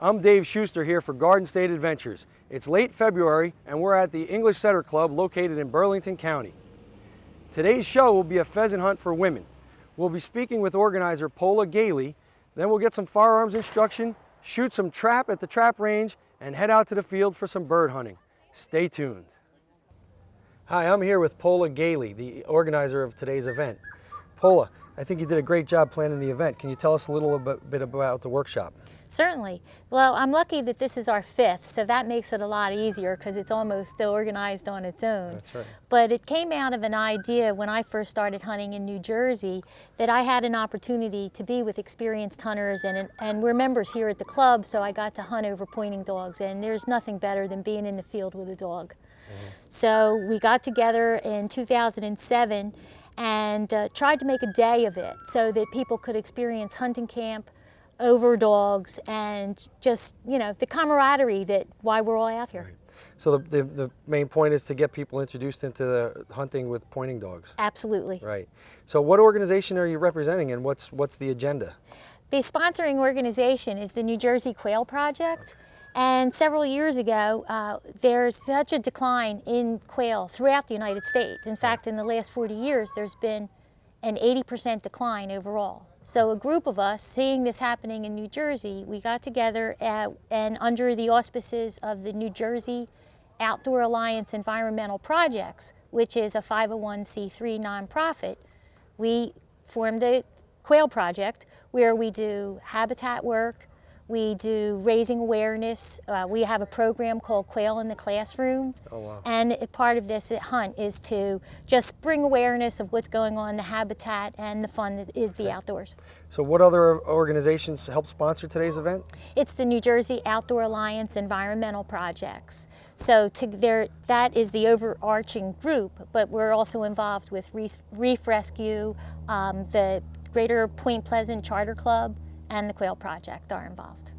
I'm Dave Schuster here for Garden State Adventures. It's late February and we're at the English Setter Club located in Burlington County. Today's show will be a pheasant hunt for women. We'll be speaking with organizer Pola Galie, then we'll get some firearms instruction, shoot some trap at the trap range, and head out to the field for some bird hunting. Stay tuned. Hi, I'm here with Pola Galie, the organizer of today's event. Pola, I think you did a great job planning the event. Can you tell us a little bit about the workshop? Certainly. Well, I'm lucky that this is our fifth, so that makes it a lot easier because it's almost still organized on its own. That's right. But it came out of an idea when I first started hunting in New Jersey that I had an opportunity to be with experienced hunters, and we're members here at the club, so I got to hunt over pointing dogs, and there's nothing better than being in the field with a dog. So we got together in 2007 and tried to make a day of it so that people could experience hunting camp over dogs and just, you know, the camaraderie that why we're all out here. Right. So the main point is to get people introduced into the hunting with pointing dogs. Absolutely. Right. So what organization are you representing and what's the agenda? The sponsoring organization is the New Jersey Quail Project. And several years ago, there's such a decline in quail throughout the United States. In fact, in the last 40 years, there's been an 80% decline overall. So a group of us, seeing this happening in New Jersey, we got together and under the auspices of the New Jersey Outdoor Alliance Environmental Projects, which is a 501c3 nonprofit, we formed the Quail Project, where we do habitat work, we do raising awareness. We have a program called Quail in the Classroom. Oh, wow. And part of this hunt is to just bring awareness of what's going on in the habitat and the fun that is the outdoors. So what other organizations help sponsor today's event? It's the New Jersey Outdoor Alliance Environmental Projects. So that is the overarching group, but we're also involved with Reef Rescue, the Greater Point Pleasant Charter Club, and the Quail Project are involved.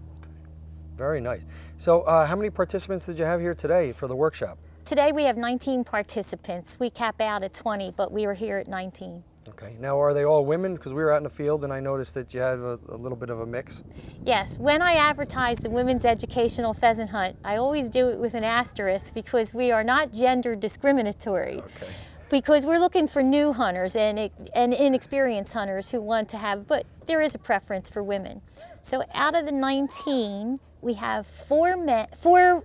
Very nice. So how many participants did you have here today for the workshop? Today we have 19 participants. We cap out at 20, but we were here at 19. Okay. Now are they all women? Because we were out in the field and I noticed that you had a little bit of a mix. Yes. When I advertise the Women's Educational Pheasant Hunt, I always do it with an asterisk because we are not gender discriminatory. Okay. Because we're looking for new hunters and inexperienced hunters who want to have, but there is a preference for women. So out of the 19, we have four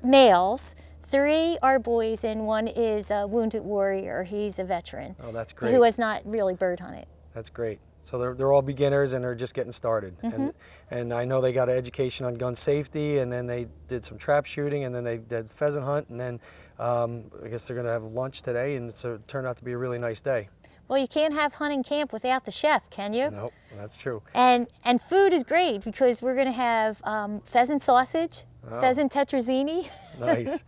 males, 3 are boys, and 1 is a wounded warrior. He's a veteran. Oh, that's great. Who has not really bird hunted. That's great. So they're all beginners and they're just getting started. Mm-hmm. And I know they got an education on gun safety, and then they did some trap shooting, and then they did pheasant hunt, and then I guess they're going to have lunch today, and so it turned out to be a really nice day. Well, you can't have hunting camp without the chef, can you? Nope, that's true. And food is great because we're going to have pheasant sausage, pheasant tetrazzini. Nice.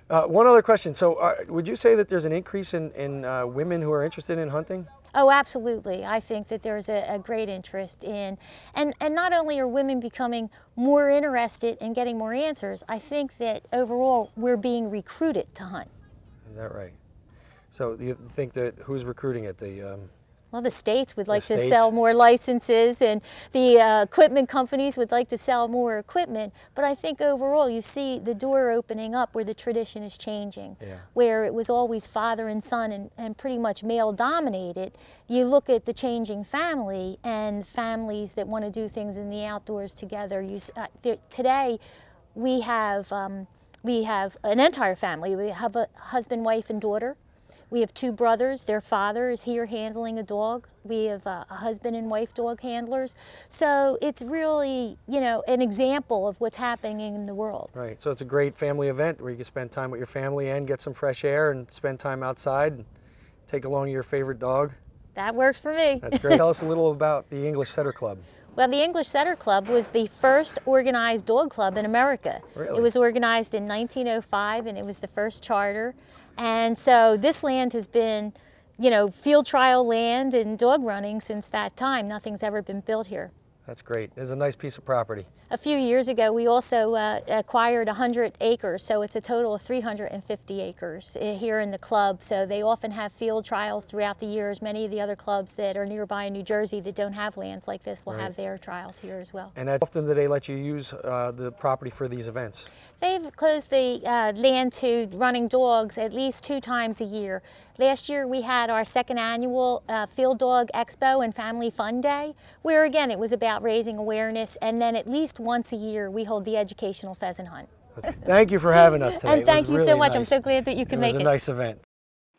One other question. So would you say that there's an increase in women who are interested in hunting? Oh, absolutely. I think that there's a great interest in, and not only are women becoming more interested in getting more answers, I think that overall we're being recruited to hunt. Is that right? So you think that who's recruiting it? Well, the states would like to states? sell more licenses, and the equipment companies would like to sell more equipment. But I think overall you see the door opening up where the tradition is changing, where it was always father and son and pretty much male dominated. You look at the changing family and families that want to do things in the outdoors together. Today we have an entire family. We have a husband, wife, and daughter. We have 2 brothers. Their father is here handling a dog. We have a husband and wife dog handlers. So it's really, you know, an example of what's happening in the world. Right. So it's a great family event where you can spend time with your family and get some fresh air and spend time outside and take along your favorite dog. That works for me. That's great. Tell us a little about the English Setter Club. Well, the English Setter Club was the first organized dog club in America. Really? It was organized in 1905, and it was the first charter. And so this land has been, you know, field trial land and dog running since that time. Nothing's ever been built here. That's great. It's a nice piece of property. A few years ago, we also acquired 100 acres, so it's a total of 350 acres here in the club. So they often have field trials throughout the years. Many of the other clubs that are nearby in New Jersey that don't have lands like this will have their trials here as well. And how often do they let you use the property for these events? They've closed the land to running dogs at least 2 times a year. Last year we had our second annual Field Dog Expo and Family Fun Day, where again it was about raising awareness, and then at least once a year we hold the educational pheasant hunt. Thank you for having us today. And thank It was you really so much. nice. I'm so glad that you could make it. It was a nice event.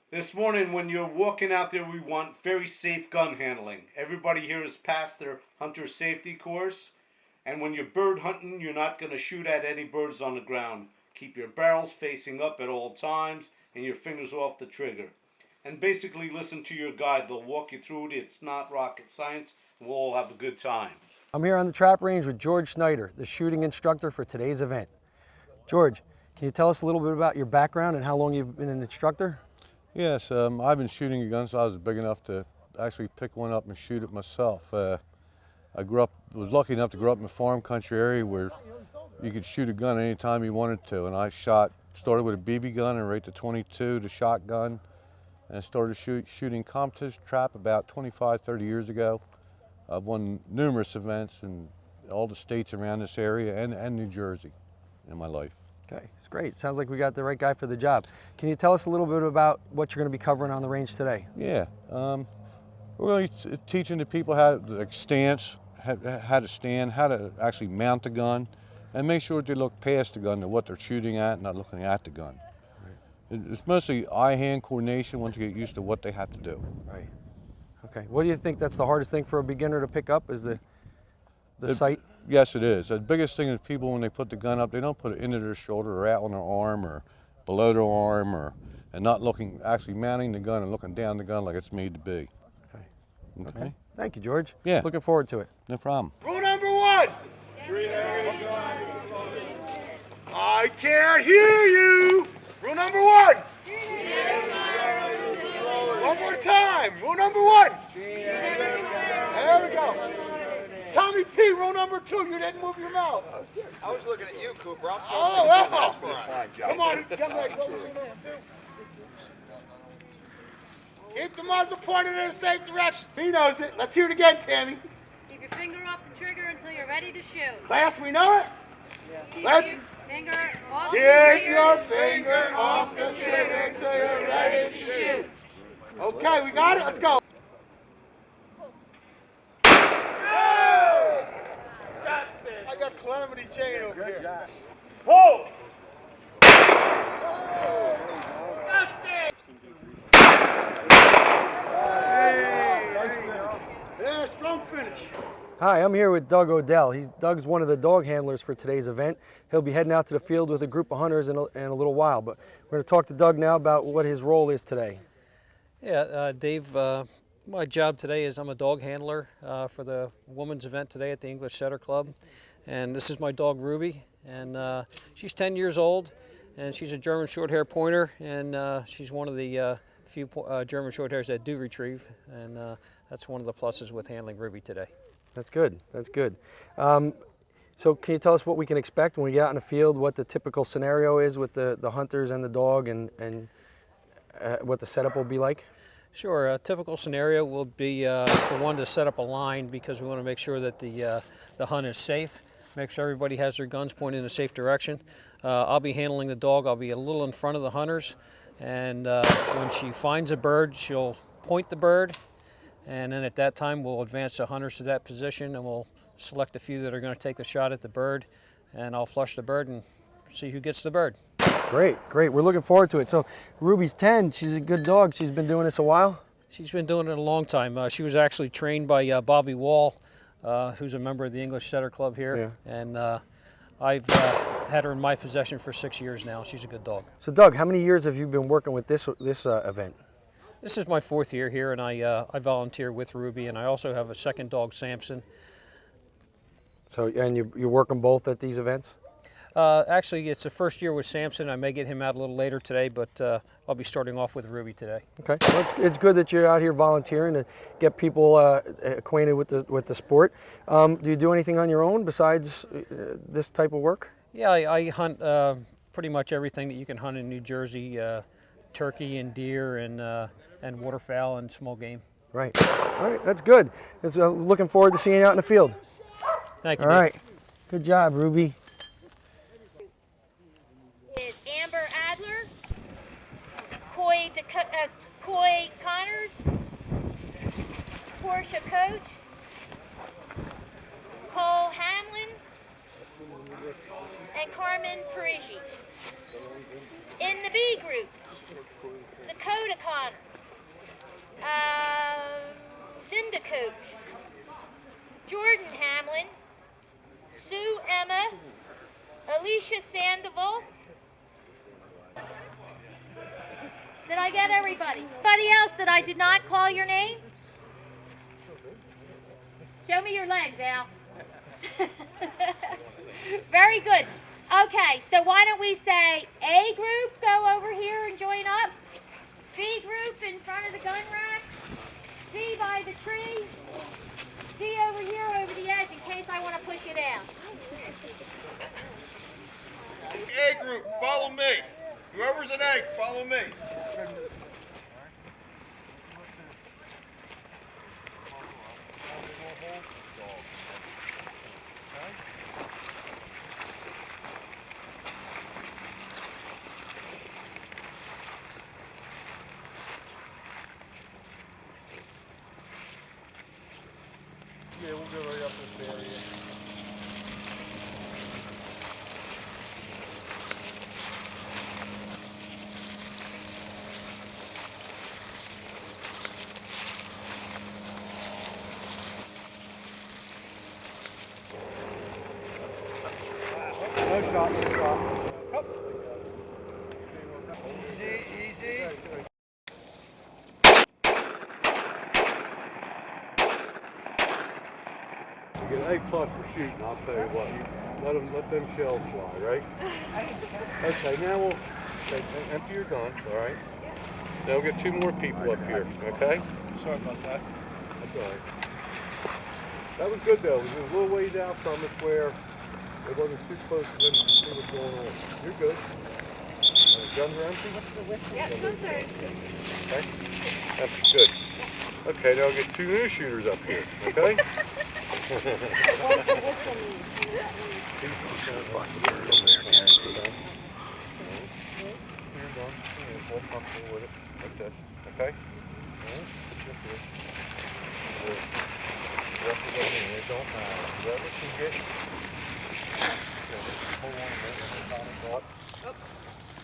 This morning when you're walking out there, we want very safe gun handling. Everybody here has passed their hunter safety course. And when you're bird hunting, you're not going to shoot at any birds on the ground. Keep your barrels facing up at all times and your fingers off the trigger. And basically listen to your guide. They'll walk you through it. It's not rocket science. We'll all have a good time. I'm here on the trap range with George Snyder, the shooting instructor for today's event. George, can you tell us a little bit about your background and how long you've been an instructor? Yes, I've been shooting a gun since I was big enough to actually pick one up and shoot it myself. I was lucky enough to grow up in a farm country area where you could shoot a gun anytime you wanted to. And I started with a BB gun and right to 22 to shotgun, and started shooting competition trap about 25, 30 years ago. I've won numerous events in all the states around this area and New Jersey in my life. Okay, it's great. Sounds like we got the right guy for the job. Can you tell us a little bit about what you're going to be covering on the range today? Yeah, we're really teaching the people how to stance, how to stand, how to actually mount the gun, and make sure that they look past the gun to what they're shooting at, not looking at the gun. Right. It's mostly eye-hand coordination once you get used to what they have to do. Right. Okay. What do you think that's the hardest thing for a beginner to pick up? Is the sight? Yes, it is. The biggest thing is people, when they put the gun up, they don't put it into their shoulder or out on their arm or below their arm, and not looking, actually mounting the gun and looking down the gun like it's made to be. Okay. Thank you, George. Yeah. Looking forward to it. No problem. Rule number 1. I can't hear you. Rule number 1. One more time. Rule number 1. There we go. Tommy P, rule number 2. You didn't move your mouth. I was looking at you, Cooper. I'm Oh, wow. Come on, young lady. What was your name, too? Keep the muzzle pointed in a safe direction. He knows it. Let's hear it again, Tammy. Keep your finger off the trigger until you're ready to shoot. Class, we know it. Keep Let's your finger off the get trigger. your finger off the trigger until you're ready to shoot. Okay, we got it. Let's go. I got Calamity Jane over here. Whoa! Yeah, strong finish. Hi, I'm here with Doug Odell. Doug's one of the dog handlers for today's event. He'll be heading out to the field with a group of hunters in a little while, but we're going to talk to Doug now about what his role is today. Yeah, Dave, my job today is I'm a dog handler for the women's event today at the English Setter Club. And this is my dog Ruby, and she's 10 years old, and she's a German Shorthair Pointer, and she's one of the few German Shorthairs that do retrieve, and that's one of the pluses with handling Ruby today. That's good. That's good. So can you tell us what we can expect when we get out in the field, what the typical scenario is with the hunters and the dog, and what the setup will be like? Sure. A typical scenario will be for one to set up a line, because we want to make sure that the hunt is safe. Make sure everybody has their guns pointed in a safe direction. I'll be handling the dog. I'll be a little in front of the hunters, and when she finds a bird, she'll point the bird, and then at that time we'll advance the hunters to that position, and we'll select a few that are going to take a shot at the bird, and I'll flush the bird and see who gets the bird. Great, great. We're looking forward to it. So Ruby's 10. She's a good dog. She's been doing this a while? She's been doing it a long time. She was actually trained by Bobby Wall, who's a member of the English Setter Club here. Yeah. And I've had her in my possession for 6 years now. She's a good dog. So Doug, how many years have you been working with this event? This is my 4th year here, and I volunteer with Ruby, and I also have a second dog, Samson. So, and you work them both at these events? Actually, it's the first year with Samson. I may get him out a little later today, but I'll be starting off with Ruby today. Okay, well, it's good that you're out here volunteering to get people acquainted with the sport. Do you do anything on your own besides this type of work? Yeah, I hunt pretty much everything that you can hunt in New Jersey: turkey and deer and waterfowl and small game. Right. All right, that's good. Looking forward to seeing you out in the field. Thank you. All Dave. right. Good job, Ruby. Is Amber Adler, Coy Connors, Portia Coach, Cole Hamlin, and Carmen Parigi. In the B group, Dakota Connor, Linda Coach, Jordan Hamlin, Sue Emma, Alicia Sandoval. Did I get everybody? Anybody else that I did not call your name? Show me your legs, Al. Very good. Okay, so why don't we say A group, go over here and join up. B group in front of the gun rack. C by the tree. D over here over the edge in case I want to push you down. A group, follow me. Whoever's an egg, follow me. Yeah, we'll go right up this area. No shot, no shot. Easy, easy. You get A+ for shooting, I'll tell you what. You let them shells fly, right? Okay, now we'll empty your gun, all right? Now we'll get 2 more people up here, okay? Sorry about that. That's all right. That was good though. It was a little ways out from us where it wasn't too close to them to see what's going on. You're good. Guns are empty? Yeah, guns are empty. Okay. Empty, good. Okay, now we'll get 2 new shooters up here, okay? Bust the bird over there, guaranteed. Feel comfortable with it, like this, okay? It don't matter. Whoever can get, hold on a minute.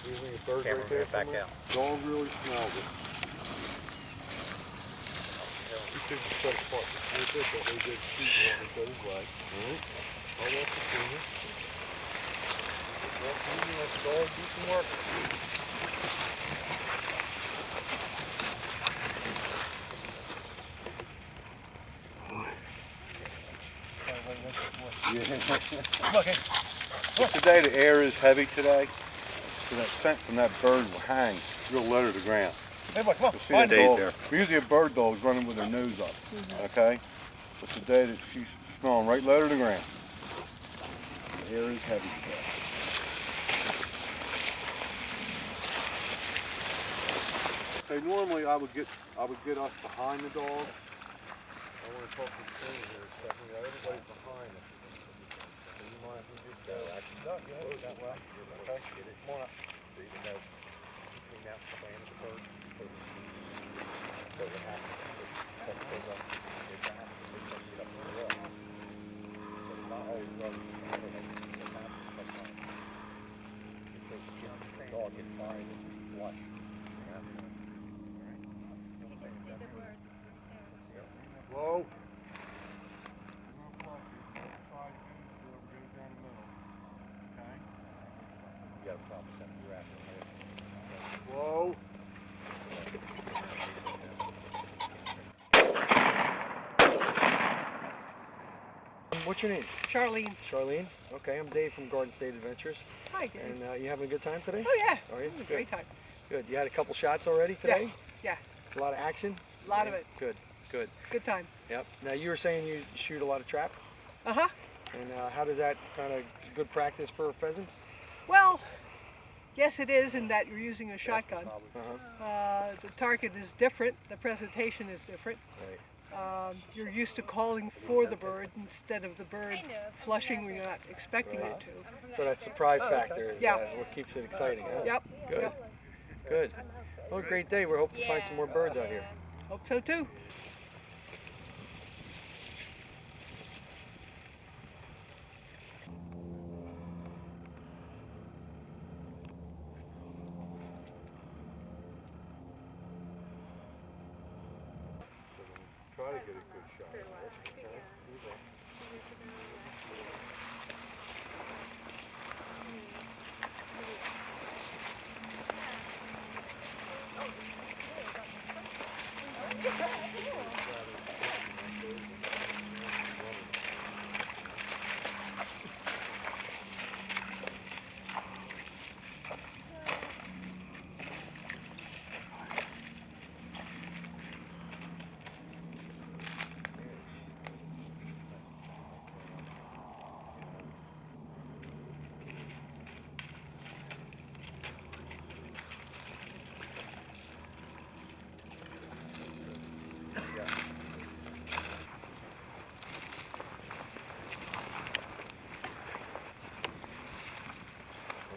Usually a bird right there. Back out. Dog really smells it. You should set apart a little bit, but they did shoot one that goes right. I'll walk between you. Walk between you, let the dog do some work. Today the air is heavy today, so that scent from that bird will hang real low to the ground. Hey, boy, come on. You'll see that dog. Usually a bird dog's running with their nose up, okay? But today that she's smelling right low to the ground. The air is heavy today. Okay, normally I would get us behind the dog. I want to talk to the trainer here a second. Everybody's behind us. So you mind if we just go? No, you hold that way. Okay. Come on up. So you know between that plan of the bird. So what happens is it goes up. It happens to get up the wall. So it's not always running. Because the dog gets fired and flush. Whoa. You got a problem with that. Whoa. What's your name? Charlene. Charlene. Okay, I'm Dave from Garden State Adventures. Hi, Dave. And you having a good time today? Oh, yeah. Are you? It was a great time. Good. You had a couple shots already today? Yeah. A lot of action? A lot of it. Good. Good. Good time. Yep. Now you were saying you shoot a lot of trap, Uh-huh. and how does that kind of good practice for pheasants? Well, yes, it is in that you're using a shotgun. Uh-huh. The target is different. The presentation is different. Right. You're used to calling for the bird instead of the bird flushing when you're not expecting it to. So that surprise factor is Yeah. what keeps it exciting, huh? Yep. Good. Yep. Good. Well, great day. We're hoping to find some more birds out here. Hope so too. Try to get a good shot.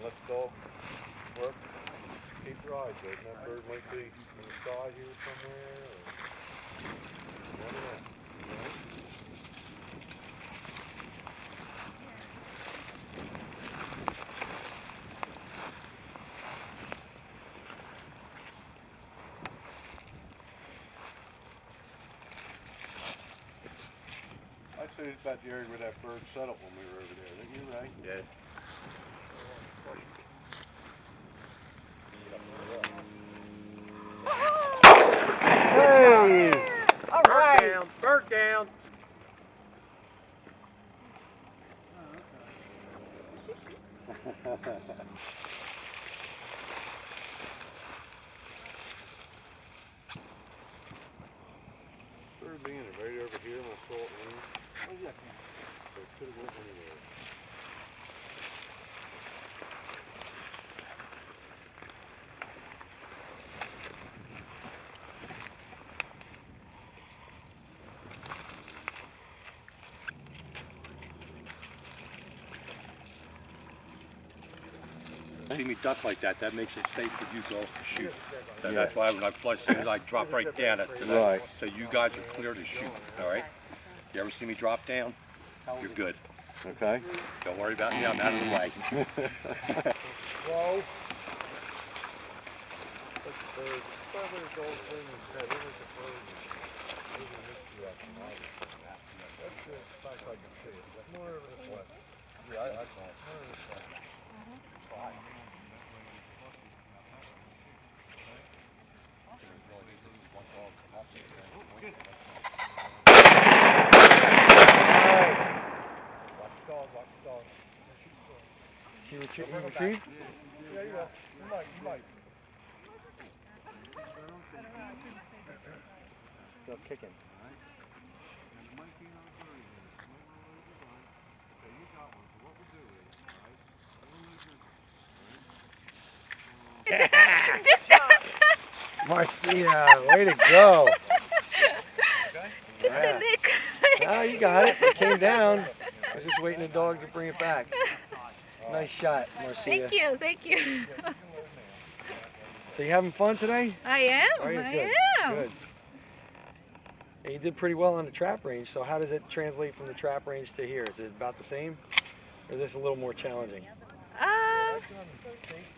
Let the dog work. Keep your eyes open. That bird might be in the sky here somewhere. You never know. I'd say it's about the area where that bird settled when we were over there. Isn't you right? Yeah. Hey! All right. Bird down. Bird being right over here when I saw it land. Oh yeah. So it could have went anywhere. See me duck like that, that makes it safe for you girls to shoot. So that's why when I flush, as soon as I drop right down, Right. so you guys are clear to shoot, all right? You ever see me drop down? You're good. Okay. Don't worry about me, I'm out of the way. Whoa. You retrieve? Yeah, you will. You might. Still kicking. Marcia, way to go. Just a nick. Ah, you got it. It came down. I was just waiting the dog to bring it back. Nice shot, Marcia. Thank you. Thank you. So you having fun today? I am. Are you? I Good. am. Good. And you did pretty well on the trap range. So how does it translate from the trap range to here? Is it about the same? Or is this a little more challenging?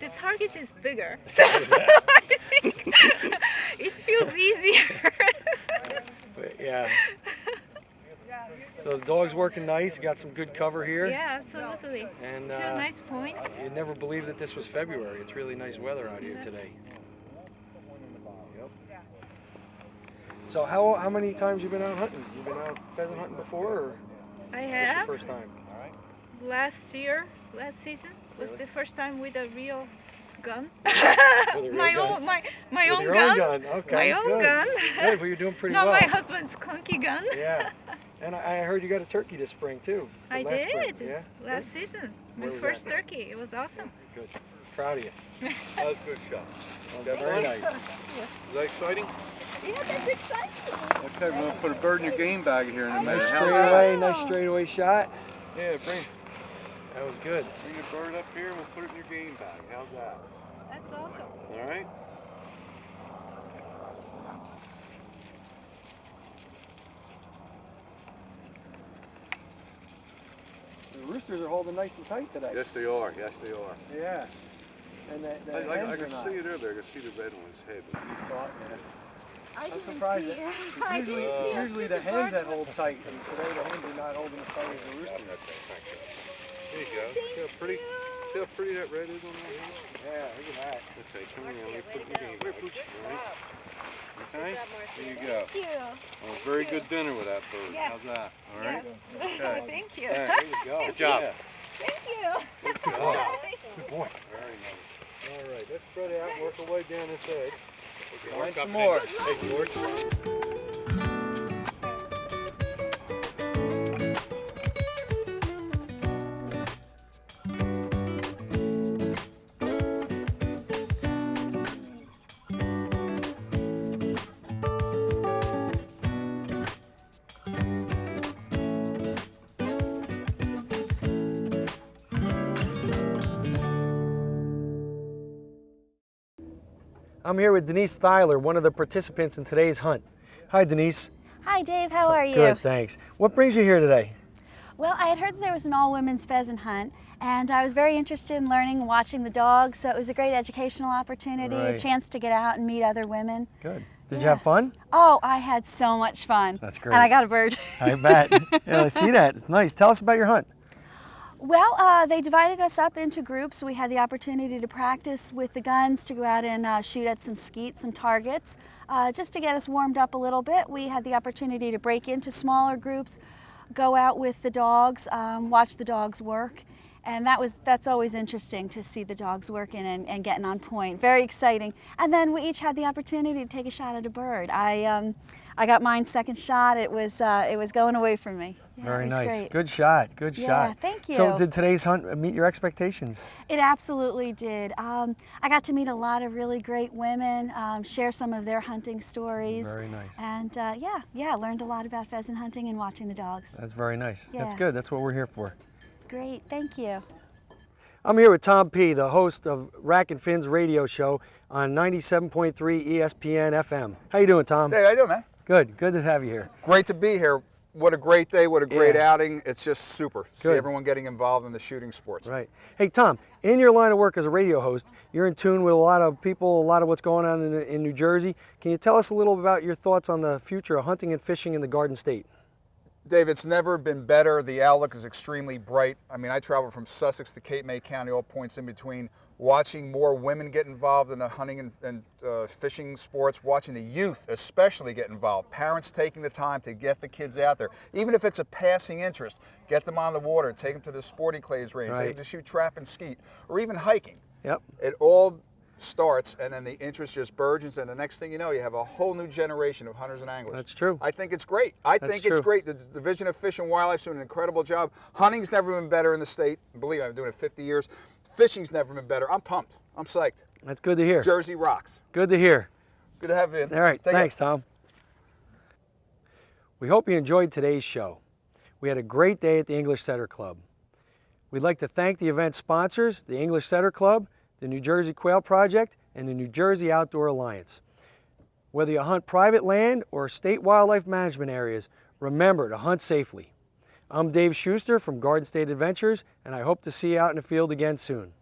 The target is bigger, so I think it feels easier. But, yeah. So the dog's working nice. You got some good cover here. Yeah, absolutely. And Two nice points. you'd never believe that this was February. It's really nice weather out here today. Yep. So how many times you been out hunting? You been out pheasant hunting before? Or? I What's have. your first time? Last season was the first time with a real gun. With a real my gun? own, my With own your gun. own gun. Okay, My own good. gun. Good, well, you're doing pretty Not well. my husband's clunky gun. Yeah. And I heard you got a turkey this spring too. I Last did. spring. Yeah. Last season. My Where was first that? turkey. It was awesome. Good. Proud of you. That was a good shot. Very nice. Is that exciting? Yeah, that's exciting. Okay, we're gonna put a bird in your game bag here in a minute. Nice How's straightaway, that? nice straightaway shot. Yeah, bring That was good. a bird up here and we'll put it in your game bag. How's that? That's awesome. All right? The roosters are holding nice and tight today. Yes, they are. Yes, they are. Yeah. And the I hens are can not. see it over there. I can see the red one's head. But You saw it, yeah. I I'm didn't surprised see that it. it's I usually, didn't see it's it. usually the hens that hold tight, and today the hens are not holding as tight as the roosters. Okay, thank you. There you go. See how pretty? See how pretty that red is on that head? Yeah, look at that. Okay, come here. Let me put it in your game bag. All right? Okay? There you go. Thank you. Well, a very good dinner with that bird. Yes. How's that? All right? Yes. Okay. Thank you. Yeah, There you go. Good job. Yeah. Thank you. Good boy. Very nice. All right, let's spread out and work our way down this edge. Okay, Find work up some more. Hey, George. I'm here with Denise Thyler, one of the participants in today's hunt. Hi, Denise. Hi Dave, how are you? Good, thanks. What brings you here today? Well, I had heard that there was an all-women's pheasant hunt, and I was very interested in learning and watching the dogs, so it was a great educational opportunity, Right. a chance to get out and meet other women. Good. Did you have fun? Oh, I had so much fun. That's great. And I got a bird. I bet. Yeah, I see that. It's nice. Tell us about your hunt. Well, they divided us up into groups. We had the opportunity to practice with the guns, to go out and shoot at some skeets, some targets. Just to get us warmed up a little bit, we had the opportunity to break into smaller groups, go out with the dogs, watch the dogs work. And that's always interesting to see the dogs working and getting on point. Very exciting. And then we each had the opportunity to take a shot at a bird. I got mine second shot. It was going away from me. Yeah, Very it was nice. great. Good shot. Good Yeah, shot. thank you. So did today's hunt meet your expectations? It absolutely did. I got to meet a lot of really great women, share some of their hunting stories. Very nice. And yeah, learned a lot about pheasant hunting and watching the dogs. That's very nice. That's Yeah. good. That's what we're here for. Great, thank you. I'm here with Tom P., the host of Rack and Finn's radio show on 97.3 ESPN FM. How you doing, Tom? Hey, how you doing, man? Good. Good to have you here. Great to be here. What a great day, what a great Yeah. outing. It's just super. See Good. everyone getting involved in the shooting sports. Right. Hey, Tom, in your line of work as a radio host, you're in tune with a lot of people, a lot of what's going on in New Jersey. Can you tell us a little about your thoughts on the future of hunting and fishing in the Garden State? Dave, it's never been better. The outlook is extremely bright. I mean, I travel from Sussex to Cape May County, all points in between, watching more women get involved in the hunting and fishing sports, watching the youth especially get involved. Parents taking the time to get the kids out there, even if it's a passing interest, get them on the water, take them to the sporting clays range, take Right. them to shoot trap and skeet, or even hiking. Yep. It all starts, and then the interest just burgeons, and the next thing you know, you have a whole new generation of hunters and anglers. That's true. I think it's great. I think it's true. great. The Division of Fish and Wildlife is doing an incredible job. Hunting's never been better in the state. Believe me, I've been doing it 50 years. Fishing's never been better. I'm pumped. I'm psyched. That's good to hear. Jersey rocks. Good to hear. Good to have you in. All right. Take care. Thanks, Tom. We hope you enjoyed today's show. We had a great day at the English Setter Club. We'd like to thank the event sponsors, the English Setter Club, the New Jersey Quail Project, and the New Jersey Outdoor Alliance. Whether you hunt private land or state wildlife management areas, remember to hunt safely. I'm Dave Schuster from Garden State Adventures, and I hope to see you out in the field again soon.